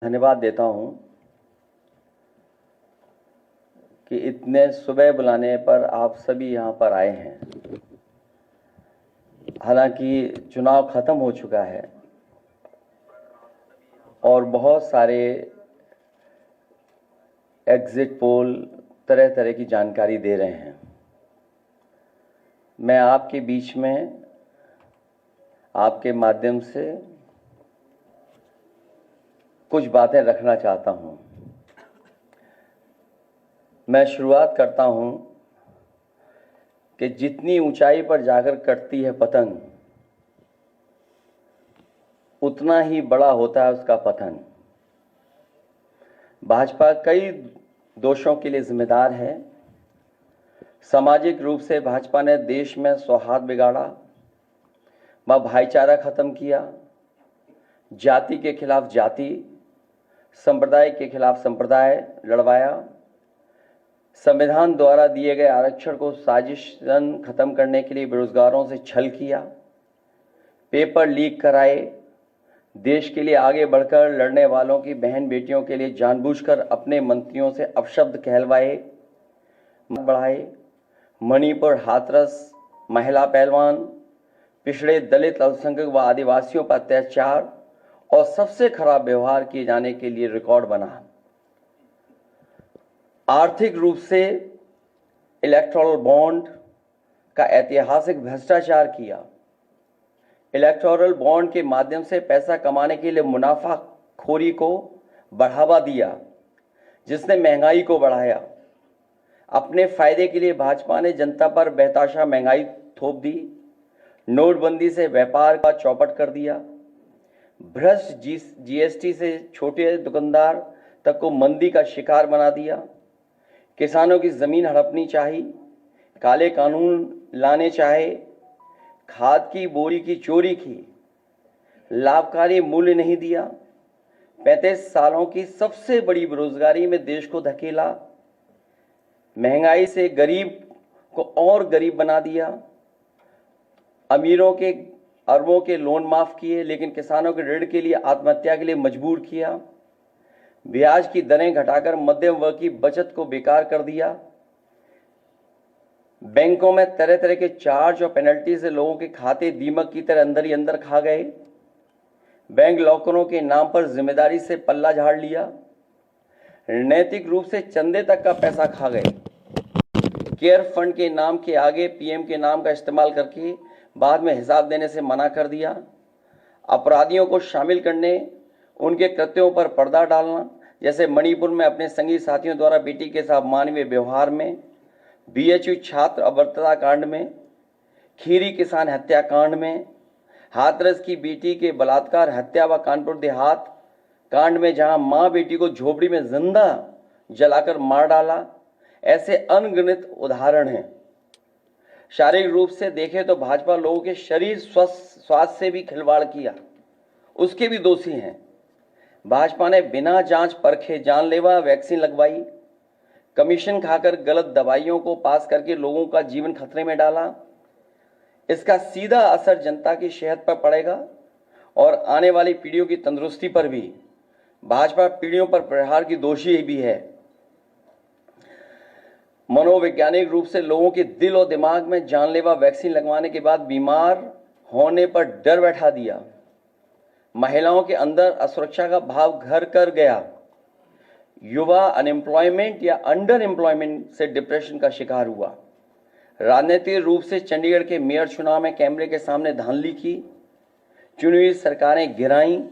धन्यवाद देता हूं कि इतने सुबह बुलाने पर आप सभी यहां पर आए हैं। हालांकि चुनाव खत्म हो चुका है और बहुत सारे एग्जिट पोल तरह तरह की जानकारी दे रहे हैं। मैं आपके बीच में आपके माध्यम से कुछ बातें रखना चाहता हूं। मैं शुरुआत करता हूं कि जितनी ऊंचाई पर जाकर कटती है पतंग, उतना ही बड़ा होता है उसका पतन। भाजपा कई दोषों के लिए जिम्मेदार है। सामाजिक रूप से भाजपा ने देश में सौहार्द बिगाड़ा, भाईचारा खत्म किया, जाति के खिलाफ जाति, संप्रदाय के खिलाफ संप्रदाय लड़वाया, संविधान द्वारा दिए गए आरक्षण को साजिशन खत्म करने के लिए बेरोजगारों से छल किया, पेपर लीक कराए, देश के लिए आगे बढ़कर लड़ने वालों की बहन बेटियों के लिए जानबूझकर अपने मंत्रियों से अपशब्द कहलवाए बढ़ाए, मणिपुर हाथरस महिला पहलवान, पिछड़े दलित अल्पसंख्यक व आदिवासियों पर अत्याचार और सबसे खराब व्यवहार किए जाने के लिए रिकॉर्ड बना। आर्थिक रूप से इलेक्टोरल बॉन्ड का ऐतिहासिक भ्रष्टाचार किया। इलेक्टोरल बॉन्ड के माध्यम से पैसा कमाने के लिए मुनाफाखोरी को बढ़ावा दिया, जिसने महंगाई को बढ़ाया। अपने फायदे के लिए भाजपा ने जनता पर बेतहाशा महंगाई थोप दी। नोटबंदी से व्यापार का चौपट कर दिया। भ्रष्ट जीएसटी से छोटे दुकानदार तक को मंदी का शिकार बना दिया। किसानों की जमीन हड़पनी चाहिए, काले कानून लाने चाहे, खाद की बोरी की चोरी की, लाभकारी मूल्य नहीं दिया, 35 सालों की सबसे बड़ी बेरोजगारी में देश को धकेला, महंगाई से गरीब को और गरीब बना दिया, अमीरों के अरबों के लोन माफ किए लेकिन किसानों के ऋण के लिए आत्महत्या के लिए मजबूर किया, ब्याज की दरें घटाकर मध्यम वर्ग की बचत को बेकार कर दिया, बैंकों में तरह तरह के चार्ज और पेनल्टी से लोगों के खाते दीमक की तरह अंदर ही अंदर खा गए, बैंक लॉकरों के नाम पर जिम्मेदारी से पल्ला झाड़ लिया, नैतिक रूप से चंदे तक का पैसा खा गए, केयर फंड के नाम के आगे पीएम के नाम का इस्तेमाल करके बाद में हिसाब देने से मना कर दिया, अपराधियों को शामिल करने, उनके कृत्यों पर पर्दा डालना, जैसे मणिपुर में अपने संगी साथियों द्वारा बेटी के साथ मानवीय व्यवहार में, बीएचयू छात्र अभद्रता कांड में, खीरी किसान हत्याकांड में, हाथरस की बेटी के बलात्कार हत्या व कानपुर देहात कांड में जहां मां बेटी को झोपड़ी में जिंदा जलाकर मार डाला। ऐसे अनगिनत उदाहरण हैं। शारीरिक रूप से देखें तो भाजपा लोगों के शरीर स्वास्थ्य से भी खिलवाड़ किया, उसके भी दोषी हैं। भाजपा ने बिना जांच परखे जानलेवा वैक्सीन लगवाई, कमीशन खाकर गलत दवाइयों को पास करके लोगों का जीवन खतरे में डाला। इसका सीधा असर जनता की सेहत पर पड़ेगा और आने वाली पीढ़ियों की तंदुरुस्ती पर भी। भाजपा पीढ़ियों पर प्रहार की दोषी भी है। मनोवैज्ञानिक रूप से लोगों के दिल और दिमाग में जानलेवा वैक्सीन लगवाने के बाद बीमार होने पर डर बैठा दिया। महिलाओं के अंदर असुरक्षा का भाव घर कर गया। युवा अनएम्प्लॉयमेंट या अंडर एम्प्लॉयमेंट से डिप्रेशन का शिकार हुआ। राजनीतिक रूप से चंडीगढ़ के मेयर चुनाव में कैमरे के सामने धांधली की, चुनी हुई सरकारें गिराई,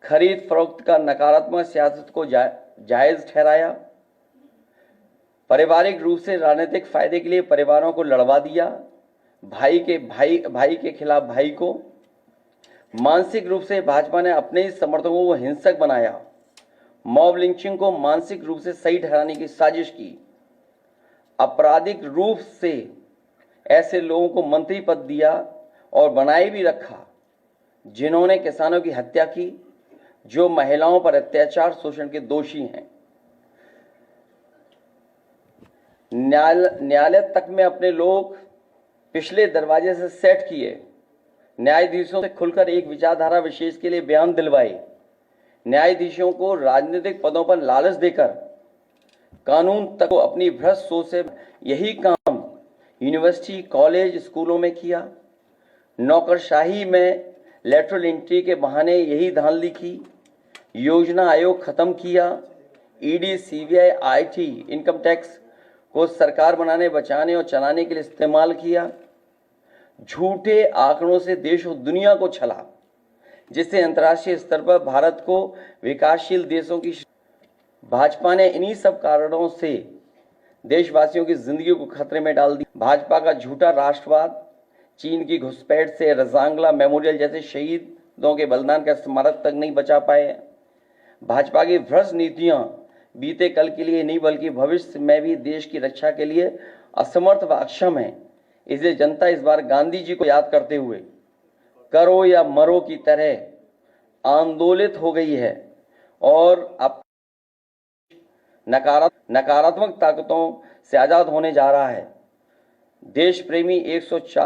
खरीद फरोख्त का नकारात्मक सियासत को जायज ठहराया, पारिवारिक रूप से राजनीतिक फायदे के लिए परिवारों को लड़वा दिया, भाई के खिलाफ भाई को। मानसिक रूप से भाजपा ने अपने ही समर्थकों को हिंसक बनाया, मॉब लिंचिंग को मानसिक रूप से सही ठहराने की साजिश की, आपराधिक रूप से ऐसे लोगों को मंत्री पद दिया और बनाए भी रखा जिन्होंने किसानों की हत्या की, जो महिलाओं पर अत्याचार शोषण के दोषी हैं। न्यायालय तक में अपने लोग पिछले दरवाजे से सेट किए, न्यायाधीशों से खुलकर एक विचारधारा विशेष के लिए बयान दिलवाए, न्यायाधीशों को राजनीतिक पदों पर लालच देकर कानून तक को अपनी भ्रष्ट सोच से यही काम यूनिवर्सिटी, कॉलेज, स्कूलों में किया। नौकरशाही में लेटरल एंट्री के बहाने यही धांधली की। योजना आयोग खत्म किया। ED, CBI, IT, income tax को सरकार बनाने, बचाने और चलाने के लिए इस्तेमाल किया। झूठे आंकड़ों से देश और दुनिया को छला, जिससे अंतर्राष्ट्रीय स्तर पर भारत को विकासशील देशों की भाजपा ने इन्हीं सब कारणों से देशवासियों की जिंदगी को खतरे में डाल दी। भाजपा का झूठा राष्ट्रवाद, चीन की घुसपैठ से रजांगला मेमोरियल जैसे शहीदों के बलिदान का स्मारक तक नहीं बचा पाए। भाजपा की भ्रष्ट नीतियां बीते कल के लिए नहीं बल्कि भविष्य में भी देश की रक्षा के लिए असमर्थ व अक्षम है। इसलिए जनता इस बार गांधी जी को याद करते हुए करो या मरो की तरह आंदोलित हो गई है और अब नकारात्मक ताकतों से आजाद होने जा रहा है। देश प्रेमी 140